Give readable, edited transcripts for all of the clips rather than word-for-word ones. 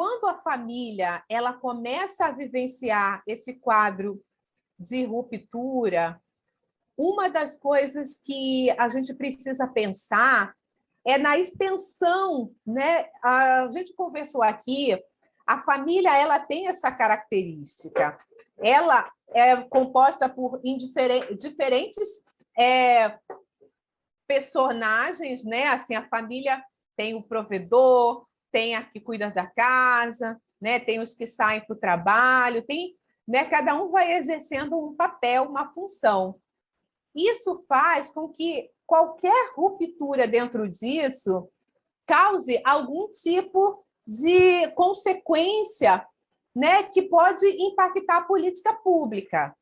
quando a família ela começa a vivenciar esse quadro de ruptura, uma das coisas que a gente precisa pensar é na extensão, né? A gente conversou aqui, a família ela tem essa característica. Ela é composta por diferentes personagens, né? Assim, a família tem o provedor, tem a que cuida da casa, né? Tem os que saem para o trabalho, tem, né? Cada um vai exercendo um papel, uma função. Isso faz com que qualquer ruptura dentro disso cause algum tipo de consequência, né, que pode impactar a política pública.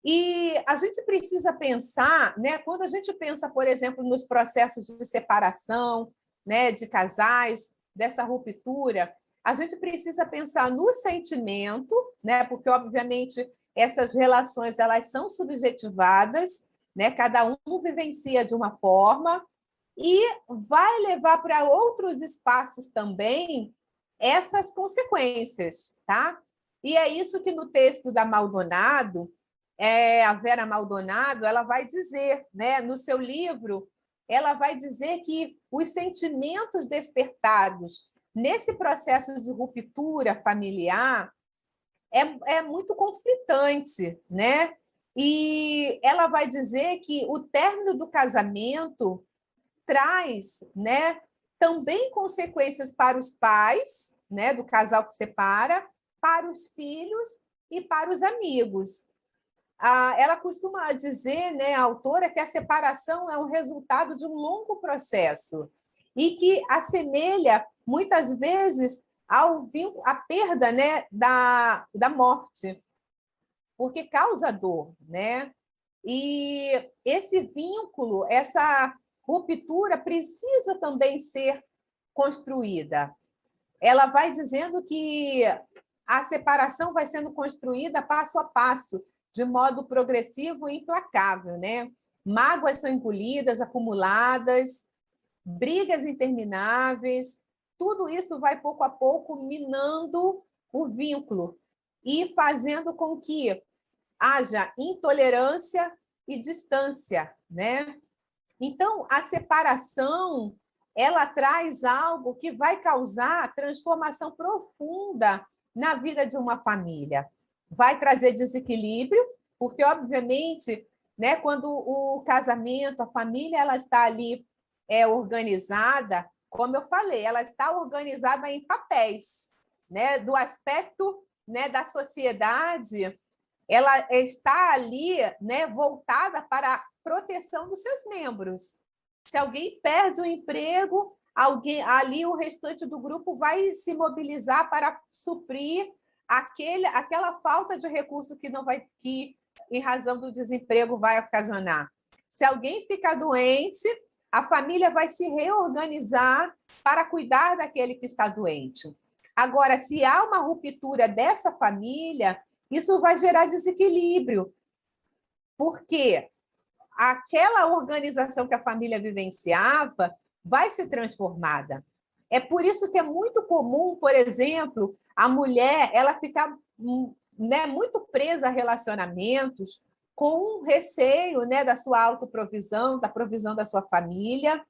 E a gente precisa pensar, né, quando a gente pensa, por exemplo, nos processos de separação, né, de casais, dessa ruptura, a gente precisa pensar no sentimento, né, porque, obviamente, essas relações elas são subjetivadas, né, cada um vivencia de uma forma, e vai levar para outros espaços também essas consequências, tá? E é isso que no texto da Maldonado, a Vera Maldonado, ela vai dizer, né, no seu livro, ela vai dizer que os sentimentos despertados nesse processo de ruptura familiar é muito conflitante, né? E ela vai dizer que o término do casamento traz, né, também consequências para os pais, né, do casal que separa, para os filhos e para os amigos. Ela costuma dizer, né, a autora, que a separação é um resultado de um longo processo e que assemelha, muitas vezes, à perda, né, da morte, porque causa dor, né? E esse vínculo, essa ruptura precisa também ser construída. Ela vai dizendo que a separação vai sendo construída passo a passo, de modo progressivo e implacável, né? Mágoas são engolidas, acumuladas, brigas intermináveis, tudo isso vai pouco a pouco minando o vínculo e fazendo com que haja intolerância e distância, né? Então, a separação, ela traz algo que vai causar transformação profunda na vida de uma família. Vai trazer desequilíbrio, porque, obviamente, né, quando o casamento, a família, ela está ali organizada, como eu falei, ela está organizada em papéis, né, do aspecto, né, da sociedade, ela está ali, né, voltada para a proteção dos seus membros. Se alguém perde o emprego, ali o restante do grupo vai se mobilizar para suprir aquela falta de recurso que, em razão do desemprego, vai ocasionar. Se alguém ficar doente, a família vai se reorganizar para cuidar daquele que está doente. Agora, se há uma ruptura dessa família, isso vai gerar desequilíbrio, porque aquela organização que a família vivenciava vai ser transformada. É por isso que é muito comum, por exemplo, a mulher ela ficar, né, muito presa a relacionamentos com receio, né, da sua autoprovisão, da provisão da sua família.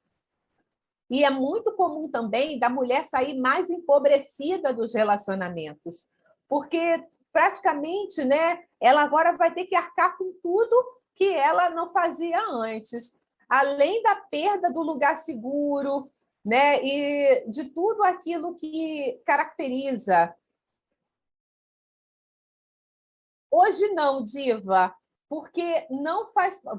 E é muito comum também da mulher sair mais empobrecida dos relacionamentos, porque praticamente, né, ela agora vai ter que arcar com tudo que ela não fazia antes, além da perda do lugar seguro, né, e de tudo aquilo que caracteriza. Hoje não, Diva, porque não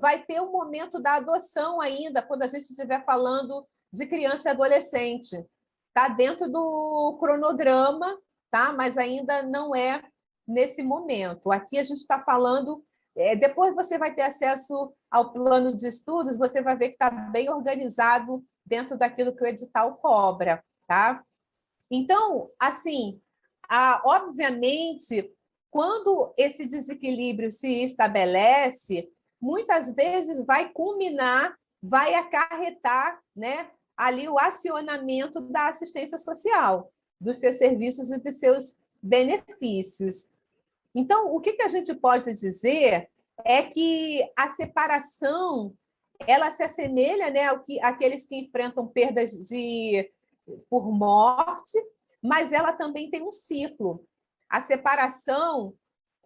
vai ter o momento da adoção ainda, quando a gente estiver falando de criança e adolescente. Está dentro do cronograma, tá? Mas ainda não é nesse momento. Aqui a gente está falando... depois você vai ter acesso ao plano de estudos, você vai ver que está bem organizado dentro daquilo que o edital cobra, tá? Então, assim, obviamente, quando esse desequilíbrio se estabelece, muitas vezes vai culminar, vai acarretar, né, ali o acionamento da assistência social. dos seus serviços e dos seus benefícios. Então, o que a gente pode dizer é que a separação ela se assemelha, né, àqueles que enfrentam perdas por morte, mas ela também tem um ciclo. A separação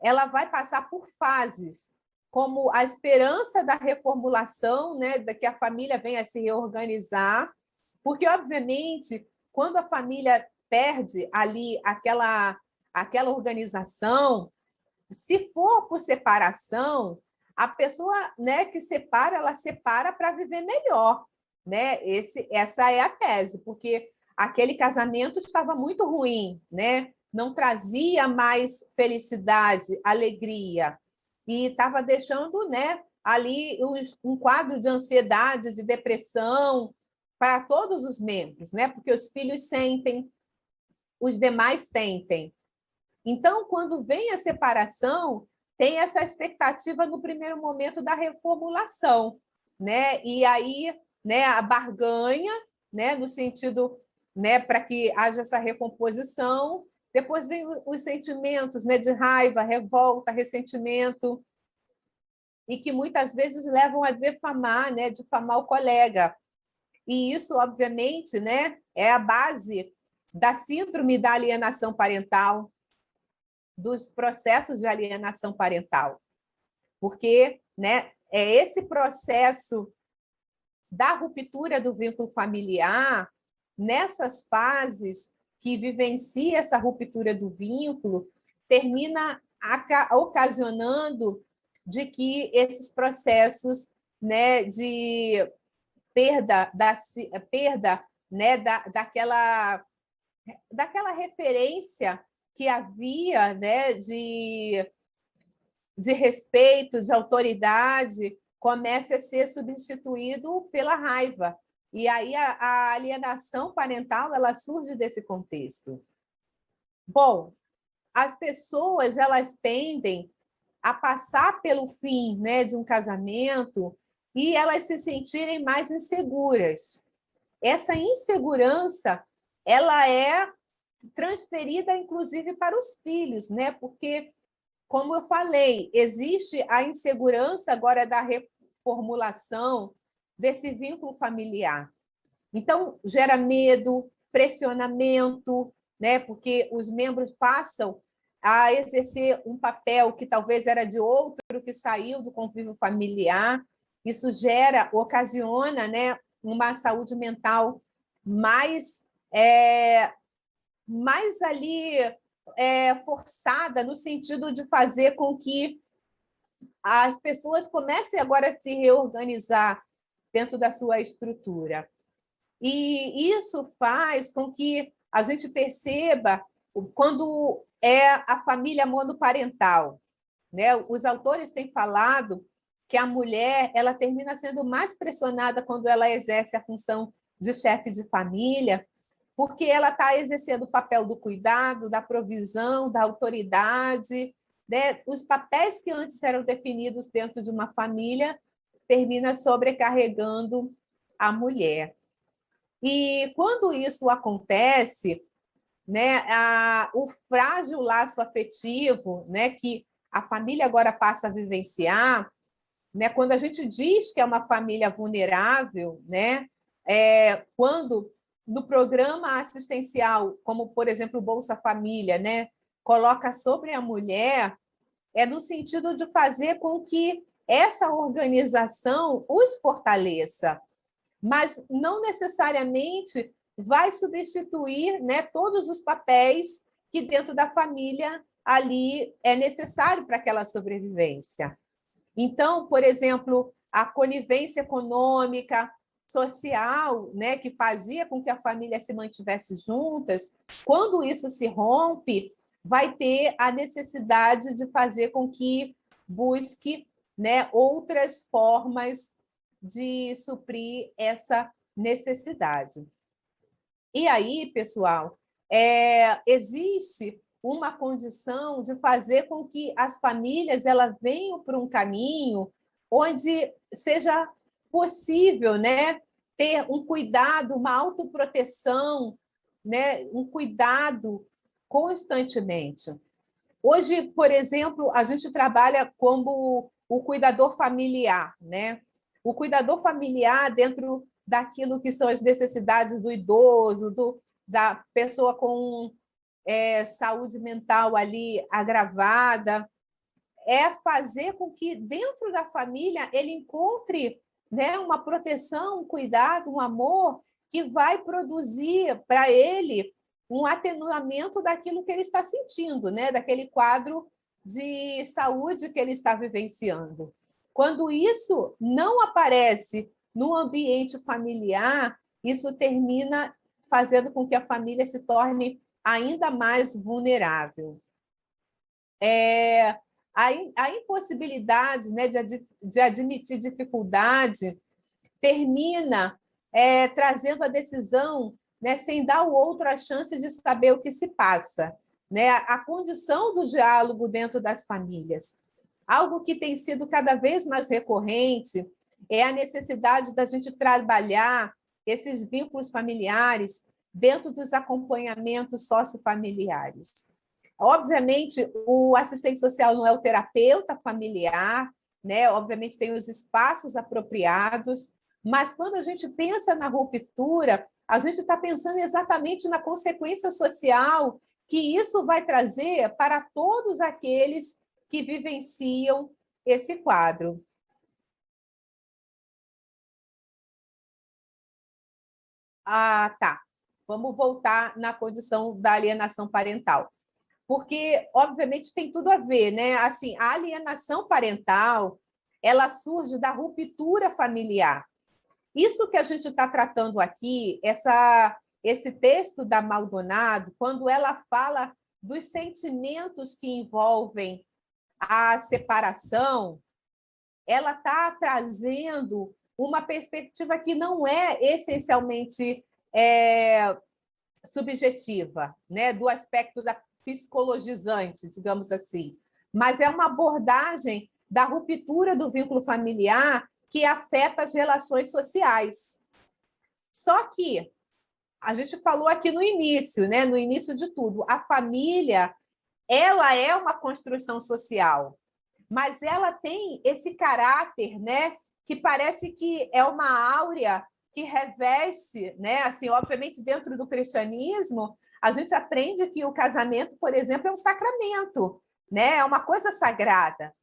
ela vai passar por fases, como a esperança da reformulação, né, de que a família venha a se reorganizar, porque, obviamente, quando a família perde ali aquela organização, se for por separação, a pessoa, né, que separa, ela separa para viver melhor, né? Essa é a tese, porque aquele casamento estava muito ruim, né? Não trazia mais felicidade, alegria, e estava deixando, né, ali um quadro de ansiedade, de depressão para todos os membros, né? Porque os filhos sentem, os demais sentem. Então, quando vem a separação, tem essa expectativa no primeiro momento da reformulação, né? E aí, né, a barganha, né, no sentido, né, para que haja essa recomposição. Depois vem os sentimentos, né, de raiva, revolta, ressentimento, e que muitas vezes levam a defamar, né, difamar o colega. E isso, obviamente, né, é a base da síndrome da alienação parental, dos processos de alienação parental, porque, né, é esse processo da ruptura do vínculo familiar, nessas fases que vivencia essa ruptura do vínculo, termina ocasionando de que esses processos, né, de perda, né, daquela referência que havia, né, de respeito, de autoridade, começa a ser substituído pela raiva. E aí a alienação parental ela surge desse contexto. Bom, as pessoas elas tendem a passar pelo fim, né, de um casamento e elas se sentirem mais inseguras. Essa insegurança ela é transferida, inclusive, para os filhos, né? Porque, como eu falei, existe a insegurança agora da reformulação desse vínculo familiar. Então, gera medo, pressionamento, né? Porque os membros passam a exercer um papel que talvez era de outro que saiu do convívio familiar. Isso ocasiona, né, uma saúde mental mais ali forçada, no sentido de fazer com que as pessoas comecem agora a se reorganizar dentro da sua estrutura. E isso faz com que a gente perceba quando é a família monoparental, né? Os autores têm falado que a mulher ela termina sendo mais pressionada quando ela exerce a função de chefe de família, porque ela está exercendo o papel do cuidado, da provisão, da autoridade, né? Os papéis que antes eram definidos dentro de uma família termina sobrecarregando a mulher. E quando isso acontece, né, o frágil laço afetivo, né, que a família agora passa a vivenciar, né, quando a gente diz que é uma família vulnerável, né, quando no programa assistencial, como, por exemplo, o Bolsa Família, né, coloca sobre a mulher, é no sentido de fazer com que essa organização os fortaleça, mas não necessariamente vai substituir, né, todos os papéis que dentro da família ali é necessário para aquela sobrevivência. Então, por exemplo, a conivência econômica, social, né, que fazia com que a família se mantivesse juntas, quando isso se rompe, vai ter a necessidade de fazer com que busque, né, outras formas de suprir essa necessidade. E aí, pessoal, existe uma condição de fazer com que as famílias elas venham para um caminho onde seja possível, né, ter um cuidado, uma autoproteção né, um cuidado constantemente. Hoje, por exemplo, a gente trabalha como o cuidador familiar, né? O cuidador familiar dentro daquilo que são as necessidades do idoso, da pessoa com saúde mental ali agravada, é fazer com que dentro da família ele encontre, né, uma proteção, um cuidado, um amor que vai produzir para ele um atenuamento daquilo que ele está sentindo, né, daquele quadro de saúde que ele está vivenciando. Quando isso não aparece no ambiente familiar, isso termina fazendo com que a família se torne ainda mais vulnerável. A impossibilidade, né, de admitir dificuldade termina trazendo a decisão, né, sem dar ao outro a chance de saber o que se passa, né? A condição do diálogo dentro das famílias. Algo que tem sido cada vez mais recorrente é a necessidade da gente trabalhar esses vínculos familiares dentro dos acompanhamentos sociofamiliares. Obviamente, o assistente social não é o terapeuta familiar, né? Obviamente, tem os espaços apropriados, mas quando a gente pensa na ruptura, a gente está pensando exatamente na consequência social que isso vai trazer para todos aqueles que vivenciam esse quadro. Ah, tá. Vamos voltar na condição da alienação parental. Porque, obviamente, tem tudo a ver, né? Assim, a alienação parental, ela surge da ruptura familiar. Isso que a gente está tratando aqui, esse texto da Maldonado, quando ela fala dos sentimentos que envolvem a separação, ela está trazendo uma perspectiva que não é essencialmente subjetiva, né? Do aspecto da psicologizante, digamos assim, mas é uma abordagem da ruptura do vínculo familiar que afeta as relações sociais. Só que a gente falou aqui no início, né? No início de tudo, a família, ela é uma construção social, mas ela tem esse caráter, né? Que parece que é uma áurea que reveste, né? Assim, obviamente, dentro do cristianismo, a gente aprende que o casamento, por exemplo, é um sacramento, né? É uma coisa sagrada.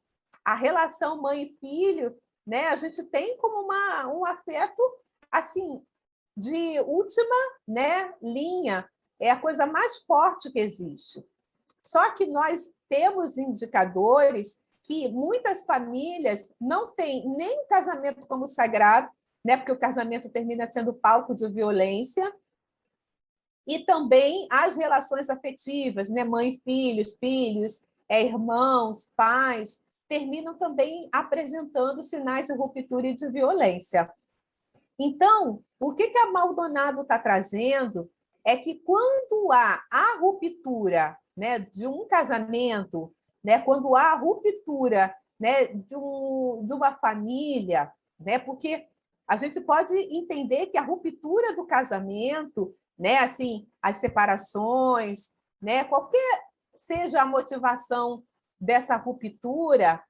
A relação mãe e filho, né? A gente tem como um afeto assim de última, né, linha, é a coisa mais forte que existe. Só que nós temos indicadores que muitas famílias não têm nem o casamento como sagrado, né, porque o casamento termina sendo palco de violência, e também as relações afetivas, né, mãe, filhos, irmãos, pais, terminam também apresentando sinais de ruptura e de violência. Então, o que a Maldonado está trazendo é que quando há a ruptura, né, de um casamento, né, quando há a ruptura, né, de uma família, né, porque a gente pode entender que a ruptura do casamento, né, assim, as separações, né, qualquer seja a motivação dessa ruptura,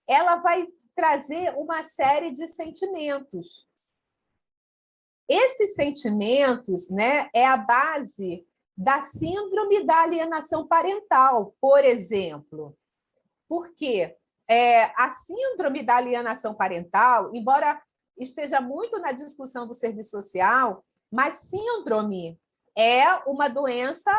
ela vai trazer uma série de sentimentos. Esses sentimentos, né, é a base da síndrome da alienação parental, por exemplo. Porque a síndrome da alienação parental, embora esteja muito na discussão do serviço social, mas síndrome é uma doença,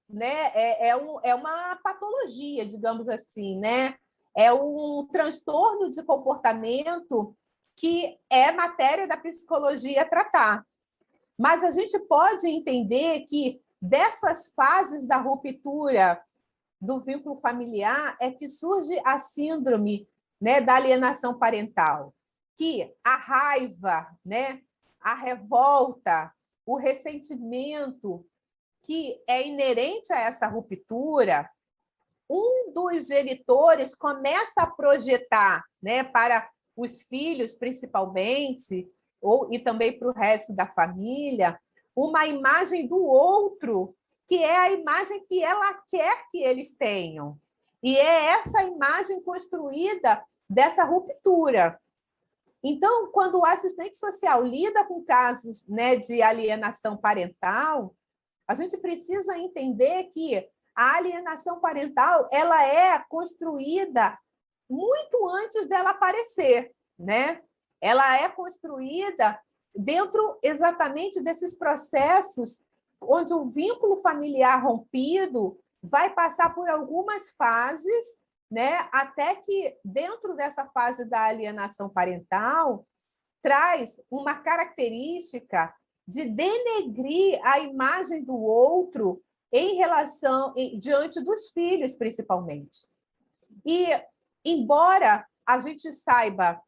né, é uma patologia, digamos assim, né? É um transtorno de comportamento que é matéria da psicologia tratar. Mas a gente pode entender que dessas fases da ruptura do vínculo familiar é que surge a síndrome, né, da alienação parental, que a raiva, né, a revolta, o ressentimento que é inerente a essa ruptura, um dos genitores começa a projetar, né, para os filhos, principalmente, e também para o resto da família, uma imagem do outro, que é a imagem que ela quer que eles tenham. E é essa imagem construída dessa ruptura. Então, quando o assistente social lida com casos, né, de alienação parental, a gente precisa entender que a alienação parental ela é construída muito antes dela aparecer, né? Ela é construída dentro exatamente desses processos onde o vínculo familiar rompido vai passar por algumas fases, né? Até que dentro dessa fase da alienação parental traz uma característica de denegrir a imagem do outro em relação diante dos filhos, principalmente. E embora a gente saiba,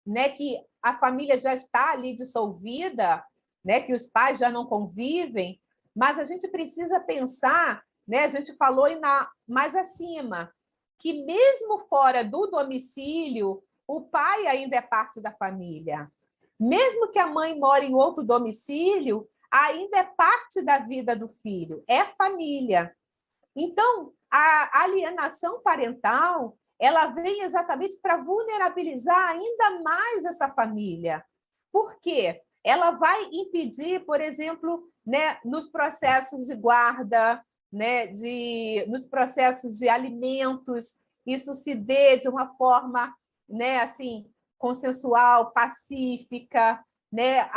né, que a família já está ali dissolvida, né, que os pais já não convivem, mas a gente precisa pensar, né, a gente falou mais acima, que mesmo fora do domicílio, o pai ainda é parte da família. Mesmo que a mãe mora em outro domicílio, ainda é parte da vida do filho, é família. Então, a alienação parental, ela vem exatamente para vulnerabilizar ainda mais essa família. Por quê? Ela vai impedir, por exemplo, né, nos processos de guarda, né, nos processos de alimentos, isso se dê de uma forma, né, assim, consensual, pacífica, né,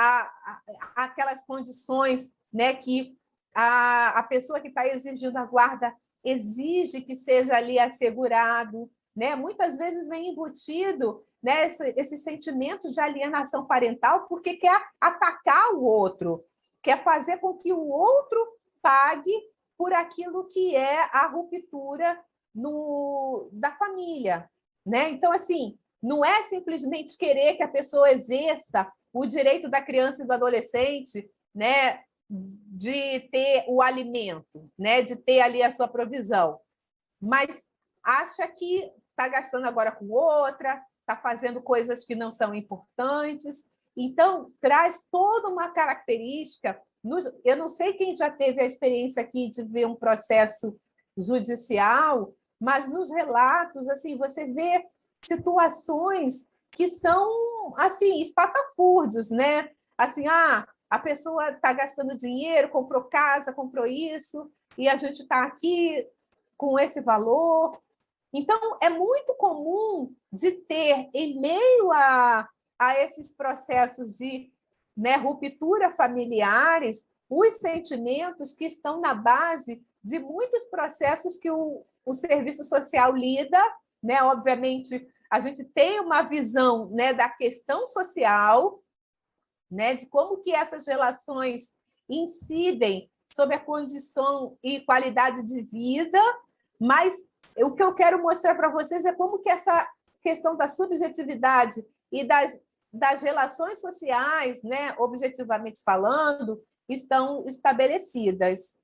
aquelas condições, né, que a pessoa que está exigindo a guarda exige que seja ali assegurado, né? Muitas vezes vem embutido, né, esse sentimento de alienação parental porque quer atacar o outro, quer fazer com que o outro pague por aquilo que é a ruptura da família, né? Então, assim, não é simplesmente querer que a pessoa exerça o direito da criança e do adolescente, né, de ter o alimento, né, de ter ali a sua provisão, mas acha que está gastando agora com outra, está fazendo coisas que não são importantes. Então, traz toda uma característica. Eu não sei quem já teve a experiência aqui de ver um processo judicial, mas nos relatos, assim, você vê situações que são assim espatafúrdios, né? Assim, a pessoa está gastando dinheiro, comprou casa, comprou isso, e a gente está aqui com esse valor. Então, é muito comum de ter, em meio a esses processos de, né, ruptura familiares, os sentimentos que estão na base de muitos processos que o serviço social lida, né? Obviamente, a gente tem uma visão, né, da questão social, né, de como que essas relações incidem sobre a condição e qualidade de vida, mas o que eu quero mostrar para vocês é como que essa questão da subjetividade e das relações sociais, né, objetivamente falando, estão estabelecidas.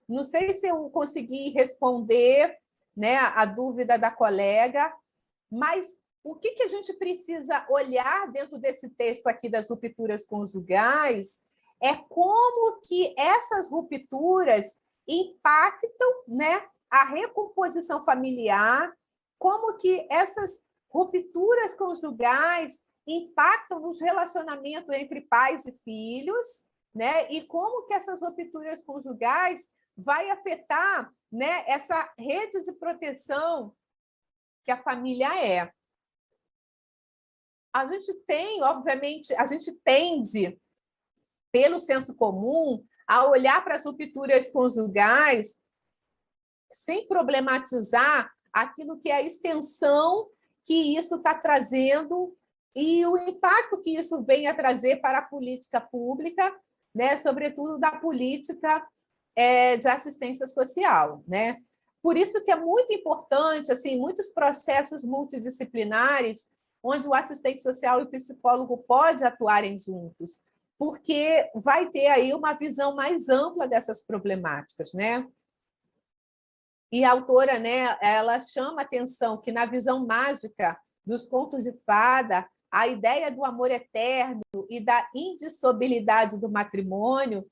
Não sei se eu consegui responder, né, a dúvida da colega, mas o que a gente precisa olhar dentro desse texto aqui das rupturas conjugais é como que essas rupturas impactam, né, a recomposição familiar, como que essas rupturas conjugais impactam nos relacionamentos entre pais e filhos, né, e como que essas rupturas conjugais vai afetar, né, essa rede de proteção que a família é. A gente tem, obviamente, a gente tende, pelo senso comum, a olhar para as rupturas conjugais sem problematizar aquilo que é a extensão que isso está trazendo e o impacto que isso vem a trazer para a política pública, né, sobretudo da política de assistência social, né? Por isso que é muito importante, assim, muitos processos multidisciplinares onde o assistente social e o psicólogo podem atuarem juntos, porque vai ter aí uma visão mais ampla dessas problemáticas, né? E a autora, né, ela chama atenção que na visão mágica dos contos de fada, a ideia do amor eterno e da indissolubilidade do matrimônio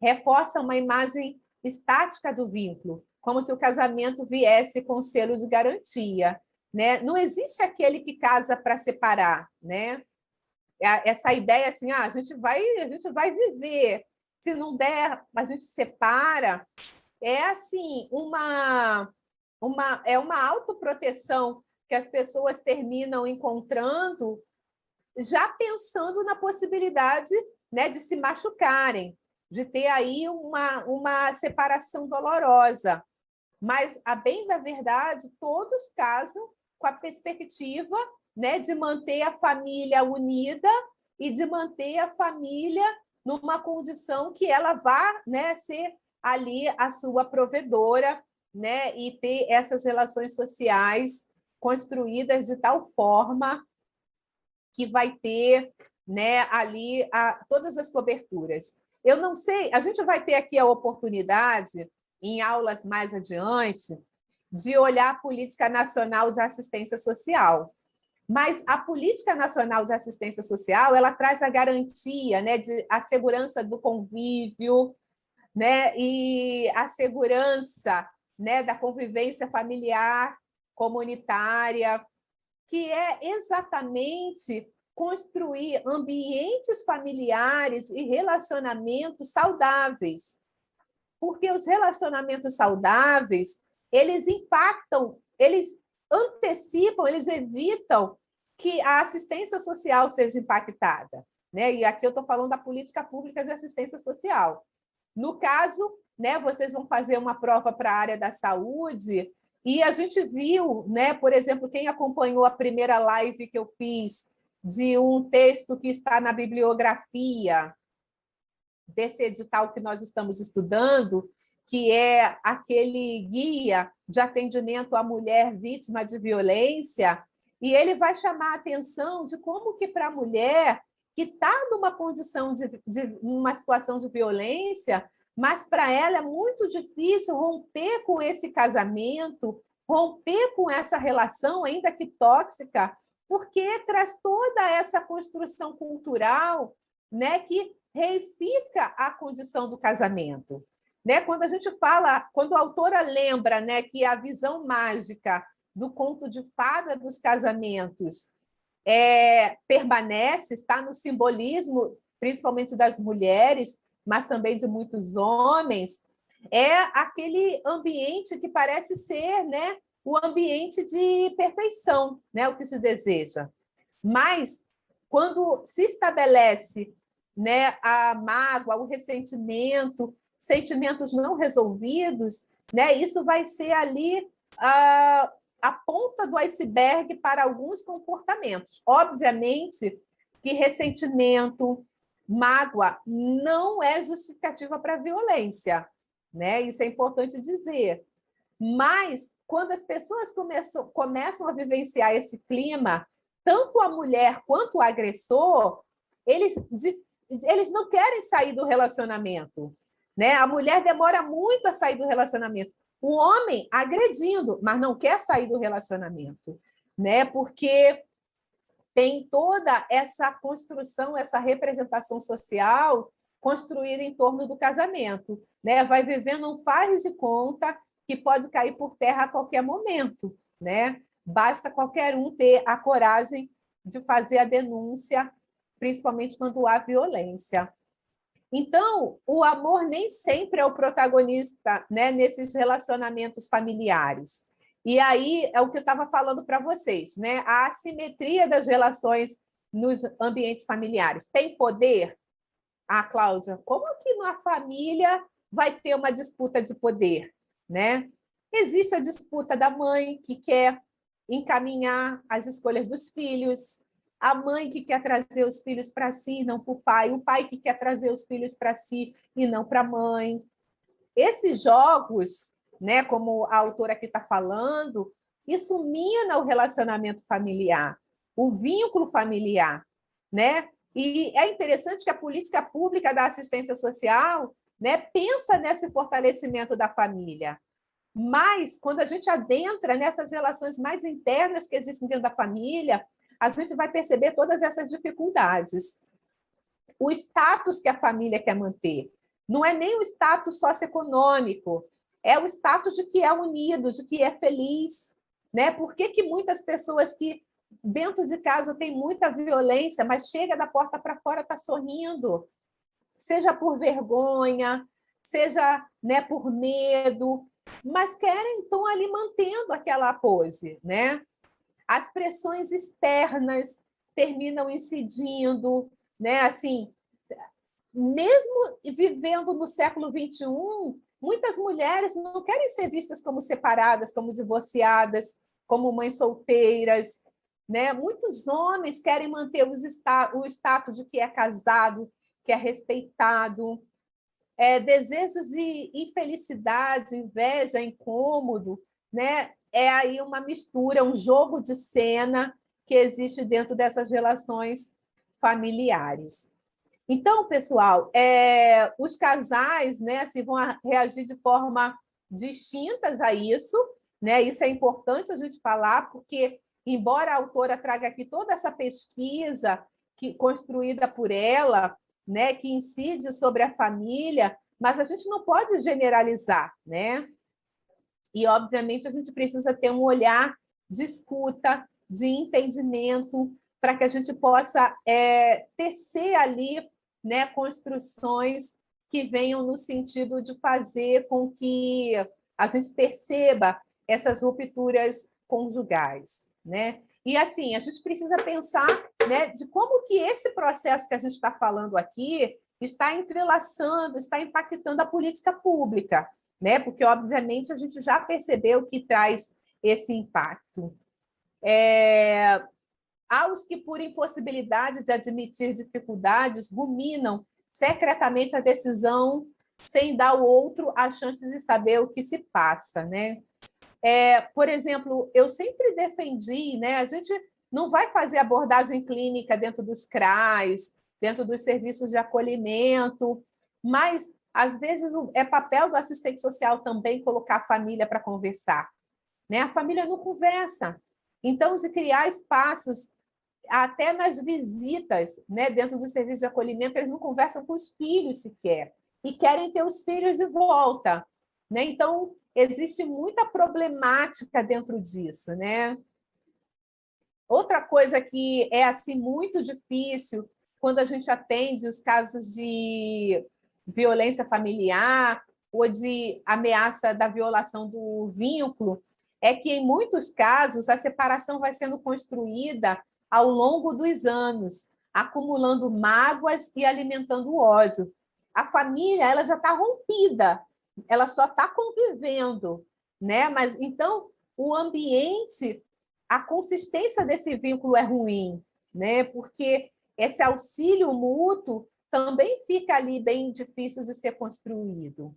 reforça uma imagem estática do vínculo, como se o casamento viesse com selo de garantia, né? Não existe aquele que casa para separar, né? Essa ideia assim, a gente vai viver, se não der, a gente separa, é assim uma autoproteção que as pessoas terminam encontrando, já pensando na possibilidade, né, de se machucarem, de ter aí uma separação dolorosa. Mas, a bem da verdade, todos casam com a perspectiva, né, de manter a família unida e de manter a família numa condição que ela vá, né, ser ali a sua provedora, né, e ter essas relações sociais construídas de tal forma que vai ter, né, ali todas as coberturas. Eu não sei, a gente vai ter aqui a oportunidade, em aulas mais adiante, de olhar a Política Nacional de Assistência Social. Mas a Política Nacional de Assistência Social, ela traz a garantia, né, a segurança do convívio, né, e a segurança, né, da convivência familiar, comunitária, que é exatamente construir ambientes familiares e relacionamentos saudáveis. Porque os relacionamentos saudáveis, eles impactam, eles antecipam, eles evitam que a assistência social seja impactada, né? E aqui eu estou falando da política pública de assistência social. No caso, né, vocês vão fazer uma prova para a área da saúde, e a gente viu, né, por exemplo, quem acompanhou a primeira live que eu fiz de um texto que está na bibliografia desse edital que nós estamos estudando, que é aquele guia de atendimento à mulher vítima de violência, e ele vai chamar a atenção de como que para a mulher que está numa condição de uma situação de violência, mas para ela é muito difícil romper com esse casamento, romper com essa relação, ainda que tóxica, porque traz toda essa construção cultural, né, que reifica a condição do casamento. Né? Quando a gente fala, quando a autora lembra, né, que a visão mágica do conto de fada dos casamentos permanece, está no simbolismo, principalmente das mulheres, mas também de muitos homens, é aquele ambiente que parece ser, né, o ambiente de perfeição, né, o que se deseja. Mas, quando se estabelece, né, a mágoa, o ressentimento, sentimentos não resolvidos, né, isso vai ser ali a ponta do iceberg para alguns comportamentos. Obviamente que ressentimento, mágoa não é justificativa para a violência, né? Isso é importante dizer. Mas, quando as pessoas começam a vivenciar esse clima, tanto a mulher quanto o agressor, eles não querem sair do relacionamento, né? A mulher demora muito a sair do relacionamento. O homem agredindo, mas não quer sair do relacionamento, né? Porque tem toda essa construção, essa representação social construída em torno do casamento, né? Vai vivendo um faz de conta que pode cair por terra a qualquer momento, né? Basta qualquer um ter a coragem de fazer a denúncia, principalmente quando há violência. Então, o amor nem sempre é o protagonista, né, nesses relacionamentos familiares. E aí é o que eu estava falando para vocês, né? A assimetria das relações nos ambientes familiares. Tem poder? Ah, Cláudia, como que uma família vai ter uma disputa de poder, né? Existe a disputa da mãe que quer encaminhar as escolhas dos filhos, a mãe que quer trazer os filhos para si e não para o pai que quer trazer os filhos para si e não para a mãe. Esses jogos, né, como a autora aqui está falando, isso mina o relacionamento familiar, o vínculo familiar, né? E é interessante que a política pública da assistência social, né, pensa nesse fortalecimento da família. Mas, quando a gente adentra nessas relações mais internas que existem dentro da família, a gente vai perceber todas essas dificuldades. O status que a família quer manter, Não é nem o status socioeconômico, é o status de que é unido, de que é feliz, né? Por que que muitas pessoas que dentro de casa tem muita violência, mas chega da porta para fora está sorrindo? Seja por vergonha, seja, né, por medo, mas querem, estão ali mantendo aquela pose, né? As pressões externas terminam incidindo, né? Assim, mesmo vivendo no século XXI, muitas mulheres não querem ser vistas como separadas, como divorciadas, como mães solteiras, né? Muitos homens querem manter o status de que é casado, que é respeitado. Desejos de infelicidade, inveja, incômodo, né? É aí uma mistura, um jogo de cena que existe dentro dessas relações familiares. Então, pessoal, os casais, né, assim, vão reagir de forma distintas a isso, né? Isso é importante a gente falar, porque, embora a autora traga aqui toda essa pesquisa construída por ela, né, que incide sobre a família, mas a gente não pode generalizar, né? E, obviamente, a gente precisa ter um olhar de escuta, de entendimento, para que a gente possa tecer ali, né, construções que venham no sentido de fazer com que a gente perceba essas rupturas conjugais, né? E, assim, a gente precisa pensar, né, de como que esse processo que a gente está falando aqui está entrelaçando, está impactando a política pública, né? Porque, obviamente, a gente já percebeu que traz esse impacto. Há os que, por impossibilidade de admitir dificuldades, ruminam secretamente a decisão sem dar ao outro a chance de saber o que se passa, né? Por exemplo, eu sempre defendi, né? A gente não vai fazer abordagem clínica dentro dos CRAs, dentro dos serviços de acolhimento, mas, às vezes, é papel do assistente social também colocar a família para conversar, né? A família não conversa. Então, de criar espaços, até nas visitas, né, dentro do serviço de acolhimento, eles não conversam com os filhos sequer, e querem ter os filhos de volta, né? Então, existe muita problemática dentro disso, né? Outra coisa que é assim muito difícil quando a gente atende os casos de violência familiar ou de ameaça da violação do vínculo é que, em muitos casos, a separação vai sendo construída ao longo dos anos, acumulando mágoas e alimentando ódio. A família, ela já está rompida, ela só está convivendo, né? Mas então o ambiente, a consistência desse vínculo é ruim, né? Porque esse auxílio mútuo também fica ali bem difícil de ser construído.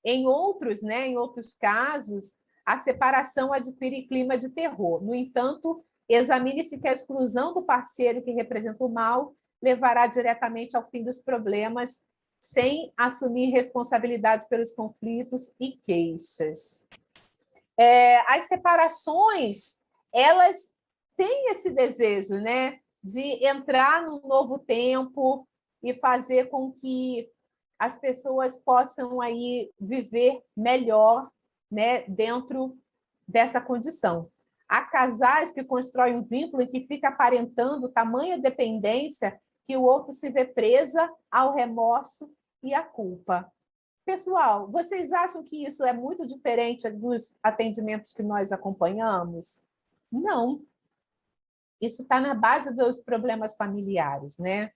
Em outros, né, em outros casos, a separação adquire clima de terror. No entanto, examine-se que a exclusão do parceiro que representa o mal levará diretamente ao fim dos problemas, sem assumir responsabilidade pelos conflitos e queixas. As separações, elas têm esse desejo, né, de entrar num novo tempo e fazer com que as pessoas possam aí viver melhor, né, dentro dessa condição. Há casais que constroem um vínculo e que fica aparentando tamanha dependência que o outro se vê presa ao remorso e à culpa. Pessoal, vocês acham que isso é muito diferente dos atendimentos que nós acompanhamos? Não. Isso está na base dos problemas familiares, né?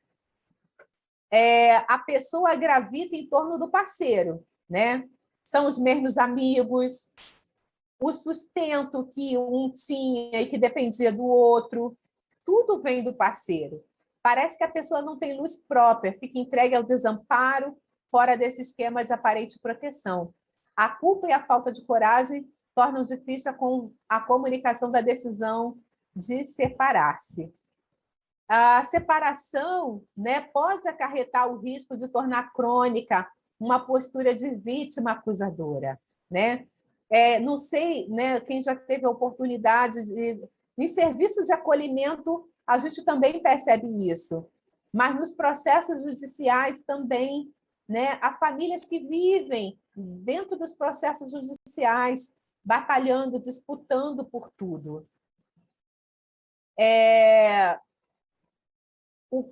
A pessoa gravita em torno do parceiro, né? São os mesmos amigos, o sustento que um tinha e que dependia do outro, tudo vem do parceiro. Parece que a pessoa não tem luz própria, fica entregue ao desamparo, fora desse esquema de aparente proteção. A culpa e a falta de coragem tornam difícil a comunicação da decisão de separar-se. A separação, né, pode acarretar o risco de tornar crônica uma postura de vítima acusadora, né? Não sei, né, quem já teve a oportunidade de... Em serviços de acolhimento, a gente também percebe isso, mas nos processos judiciais também né? Há famílias que vivem dentro dos processos judiciais, batalhando, disputando por tudo.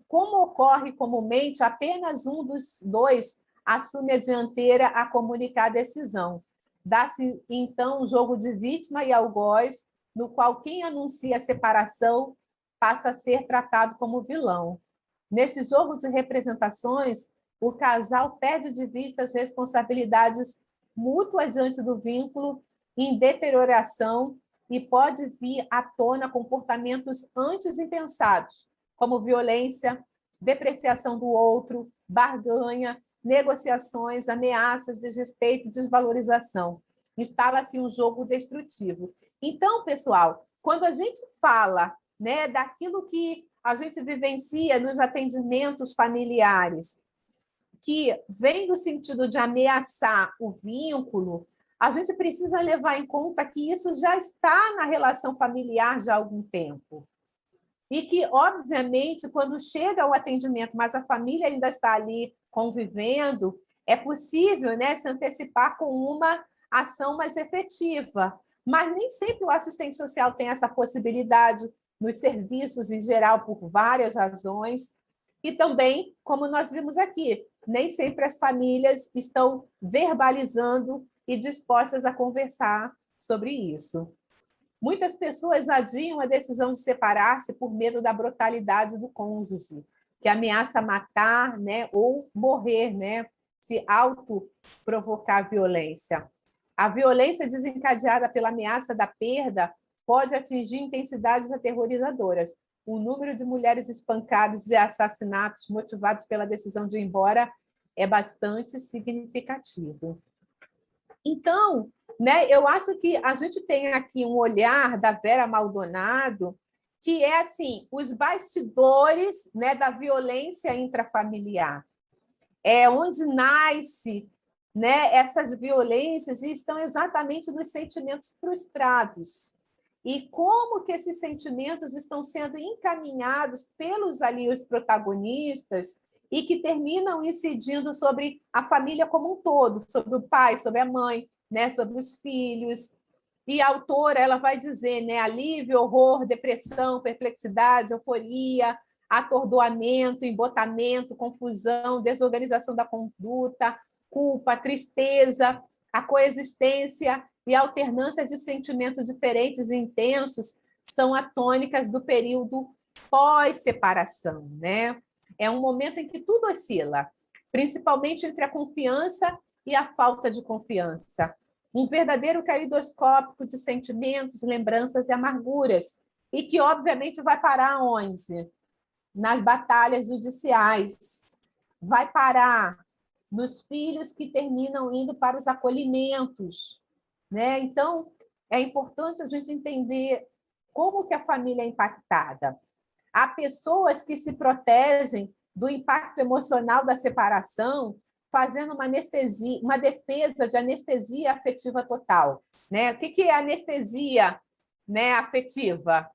Como ocorre comumente, apenas um dos dois assume a dianteira a comunicar a decisão. Dá-se, então, um jogo de vítima e algoz, no qual quem anuncia a separação passa a ser tratado como vilão. Nesse jogo de representações, o casal perde de vista as responsabilidades mútuas diante do vínculo em deterioração e pode vir à tona comportamentos antes impensados, como violência, depreciação do outro, barganha, negociações, ameaças, desrespeito, desvalorização. Instala-se um jogo destrutivo. Então, pessoal, quando a gente fala, né, daquilo que a gente vivencia nos atendimentos familiares, que vem no sentido de ameaçar o vínculo, a gente precisa levar em conta que isso já está na relação familiar já há algum tempo. E que, obviamente, quando chega ao atendimento, mas a família ainda está ali convivendo, é possível, né, se antecipar com uma ação mais efetiva. Mas nem sempre o assistente social tem essa possibilidade nos serviços em geral, por várias razões. E também, como nós vimos aqui, nem sempre as famílias estão verbalizando e dispostas a conversar sobre isso. Muitas pessoas adiam a decisão de separar-se por medo da brutalidade do cônjuge, que ameaça matar, né, ou morrer, né, se autoprovocar violência. A violência desencadeada pela ameaça da perda pode atingir intensidades aterrorizadoras. O número de mulheres espancadas, de assassinatos motivados pela decisão de ir embora é bastante significativo. Então, né, eu acho que a gente tem aqui um olhar da Vera Maldonado, que é assim, os bastidores, né, da violência intrafamiliar. É onde nasce, né, essas violências e estão exatamente nos sentimentos frustrados. E como que esses sentimentos estão sendo encaminhados pelos ali os protagonistas e que terminam incidindo sobre a família como um todo, sobre o pai, sobre a mãe, né, sobre os filhos. E a autora ela vai dizer, né, alívio, horror, depressão, perplexidade, euforia, atordoamento, embotamento, confusão, desorganização da conduta, culpa, tristeza, a coexistência e a alternância de sentimentos diferentes e intensos são a tônicas do período pós-separação, né? É um momento em que tudo oscila, principalmente entre a confiança e a falta de confiança. Um verdadeiro caleidoscópio de sentimentos, lembranças e amarguras, e que, obviamente, vai parar onde? Nas batalhas judiciais, vai parar nos filhos que terminam indo para os acolhimentos, né? Então, é importante a gente entender como que a família é impactada. Há pessoas que se protegem do impacto emocional da separação, fazendo uma anestesia, uma defesa de anestesia afetiva total, né? O que é anestesia, né, afetiva?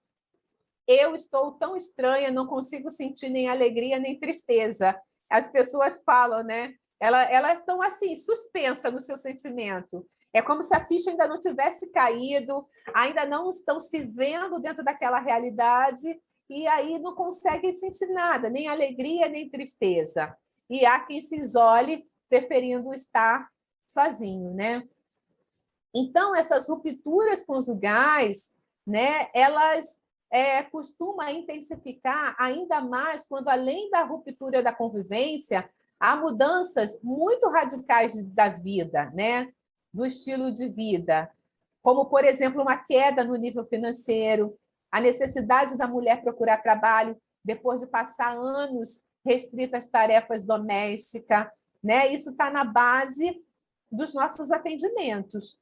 Eu estou tão estranha, não consigo sentir nem alegria nem tristeza. As pessoas falam, né? Elas estão assim, suspensas no seu sentimento. É como se a ficha ainda não tivesse caído, ainda não estão se vendo dentro daquela realidade e aí não conseguem sentir nada, nem alegria, nem tristeza. E há quem se isole, preferindo estar sozinho, né? Então, essas rupturas conjugais, né, elas costumam intensificar ainda mais quando, além da ruptura da convivência, há mudanças muito radicais da vida, né, do estilo de vida, como, por exemplo, uma queda no nível financeiro, a necessidade da mulher procurar trabalho depois de passar anos restrita às tarefas domésticas, né? Isso está na base dos nossos atendimentos.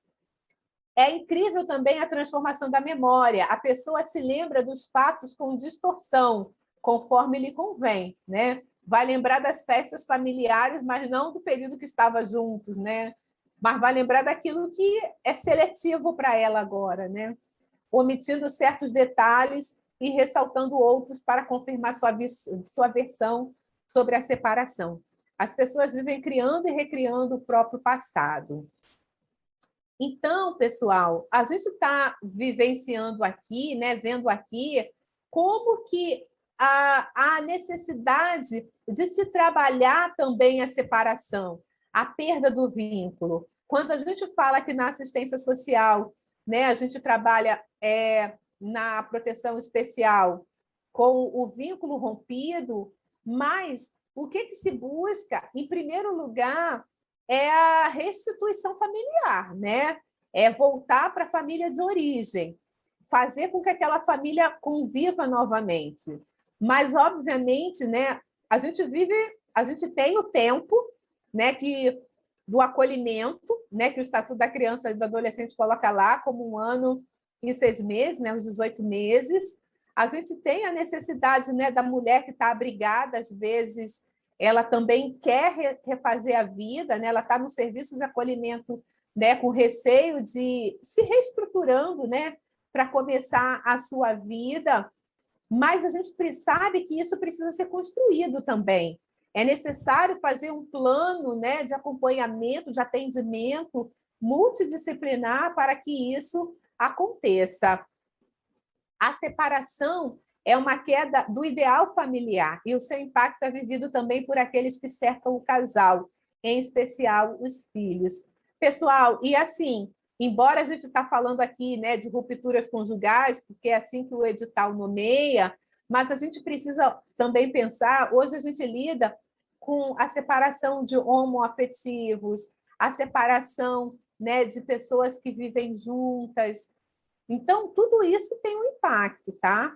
É incrível também a transformação da memória. A pessoa se lembra dos fatos com distorção, conforme lhe convém, né? Vai lembrar das festas familiares, mas não do período que estava juntos, né? Mas vai lembrar daquilo que é seletivo para ela agora, né? Omitindo certos detalhes e ressaltando outros para confirmar sua versão sobre a separação. As pessoas vivem criando e recriando o próprio passado. Então, pessoal, a gente está vivenciando aqui, né, vendo aqui, como que a necessidade de se trabalhar também a separação, a perda do vínculo. Quando a gente fala que na assistência social, né, a gente trabalha na proteção especial com o vínculo rompido, mas o que se busca, em primeiro lugar, é a restituição familiar, né? É voltar para a família de origem, fazer com que aquela família conviva novamente. Mas, obviamente, né, a gente tem o tempo, né, do acolhimento, né, que o Estatuto da Criança e do Adolescente coloca lá como 1 ano e 6 meses, né, os 18 meses. A gente tem a necessidade, né, da mulher que está abrigada, às vezes, ela também quer refazer a vida, né? Ela está no serviço de acolhimento, né, com receio de se reestruturando, né, para começar a sua vida, mas a gente sabe que isso precisa ser construído também. É necessário fazer um plano, né, de acompanhamento, de atendimento multidisciplinar para que isso aconteça. A separação é uma queda do ideal familiar e o seu impacto é vivido também por aqueles que cercam o casal, em especial os filhos. Pessoal, e assim, embora a gente está falando aqui, né, de rupturas conjugais, porque é assim que o edital nomeia, mas a gente precisa também pensar, hoje a gente lida com a separação de homoafetivos, a separação, né, de pessoas que vivem juntas. Então, tudo isso tem um impacto, tá?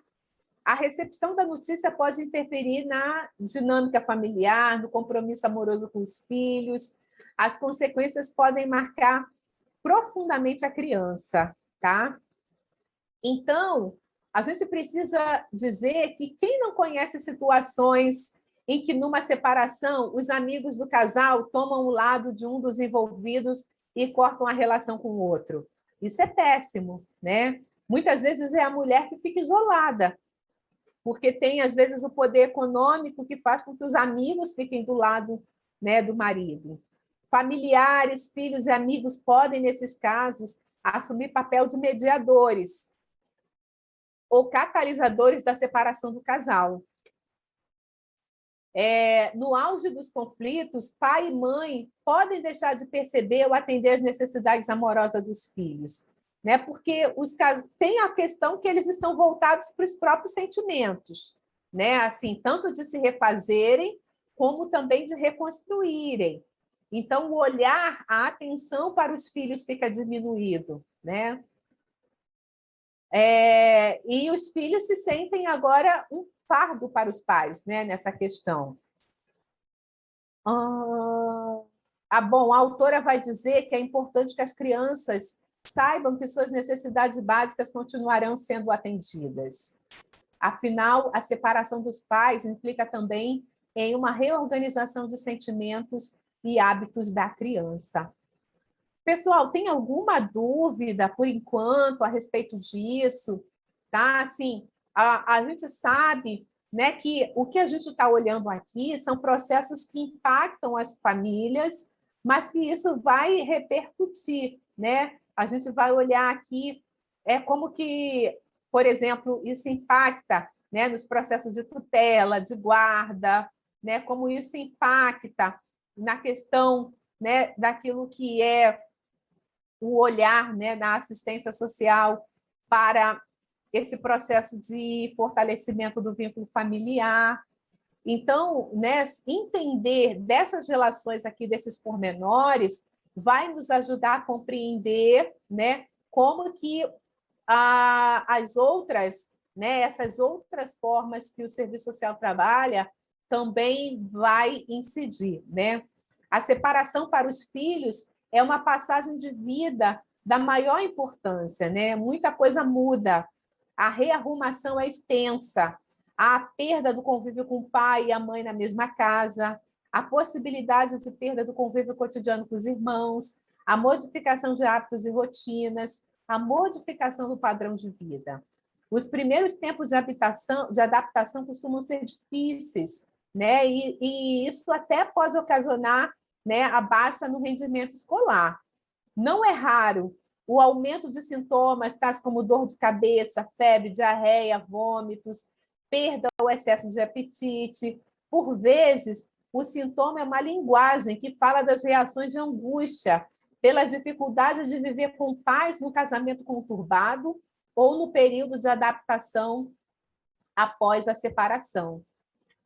A recepção da notícia pode interferir na dinâmica familiar, no compromisso amoroso com os filhos. As consequências podem marcar profundamente a criança, tá? Então, a gente precisa dizer que quem não conhece situações em que, numa separação, os amigos do casal tomam o lado de um dos envolvidos e cortam a relação com o outro. Isso é péssimo, né? Muitas vezes é a mulher que fica isolada, porque tem, às vezes, o poder econômico que faz com que os amigos fiquem do lado, né, do marido. Familiares, filhos e amigos podem, nesses casos, assumir papel de mediadores ou catalisadores da separação do casal. No auge dos conflitos, pai e mãe podem deixar de perceber ou atender às necessidades amorosas dos filhos, né? Porque tem a questão que eles estão voltados para os próprios sentimentos, né? Assim, tanto de se refazerem, como também de reconstruírem. Então, o olhar, a atenção para os filhos fica diminuído, né? E os filhos se sentem agora um fardo para os pais, né, nessa questão. Bom, a autora vai dizer que é importante que as crianças saibam que suas necessidades básicas continuarão sendo atendidas. Afinal, a separação dos pais implica também em uma reorganização de sentimentos e hábitos da criança. Pessoal, tem alguma dúvida, por enquanto, a respeito disso? Tá? Assim, a gente sabe, né, que o que a gente está olhando aqui são processos que impactam as famílias, mas que isso vai repercutir, né? A gente vai olhar aqui como que, por exemplo, isso impacta, né, nos processos de tutela, de guarda, né, como isso impacta na questão, né, daquilo que é o olhar, né, na assistência social para esse processo de fortalecimento do vínculo familiar. Então, né, entender dessas relações aqui, desses pormenores, vai nos ajudar a compreender, né, como que as outras, né, essas outras formas que o serviço social trabalha também vai incidir, né? A separação para os filhos é uma passagem de vida da maior importância, né? Muita coisa muda. A rearrumação é extensa. A perda do convívio com o pai e a mãe na mesma casa, a possibilidade de perda do convívio cotidiano com os irmãos, a modificação de hábitos e rotinas, a modificação do padrão de vida. Os primeiros tempos de adaptação costumam ser difíceis, né? E isso até pode ocasionar, né, a baixa no rendimento escolar. Não é raro o aumento de sintomas, tais como dor de cabeça, febre, diarreia, vômitos, perda ou excesso de apetite. Por vezes, o sintoma é uma linguagem que fala das reações de angústia, pela dificuldade de viver com pais no casamento conturbado ou no período de adaptação após a separação.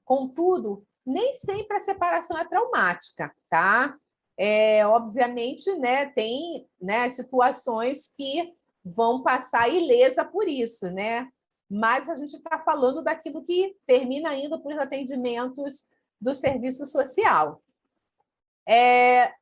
Contudo, nem sempre a separação é traumática, tá? Obviamente, né, tem, né, situações que vão passar ilesa por isso, né? Mas a gente está falando daquilo que termina indo para os atendimentos do serviço social.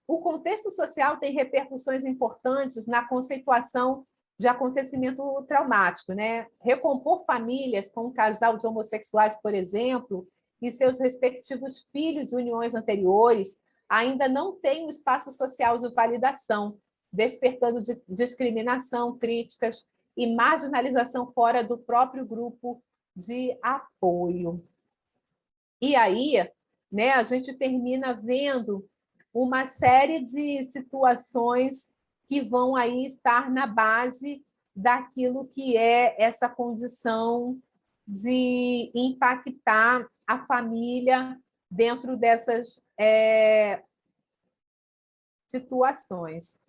O contexto social tem repercussões importantes na conceituação de acontecimento traumático, né? Recompor famílias com um casal de homossexuais, por exemplo, e seus respectivos filhos de uniões anteriores, ainda não tem um espaço social de validação, despertando discriminação, críticas e marginalização fora do próprio grupo de apoio. E aí, né, a gente termina vendo uma série de situações que vão aí estar na base daquilo que é essa condição de impactar a família dentro dessas situações.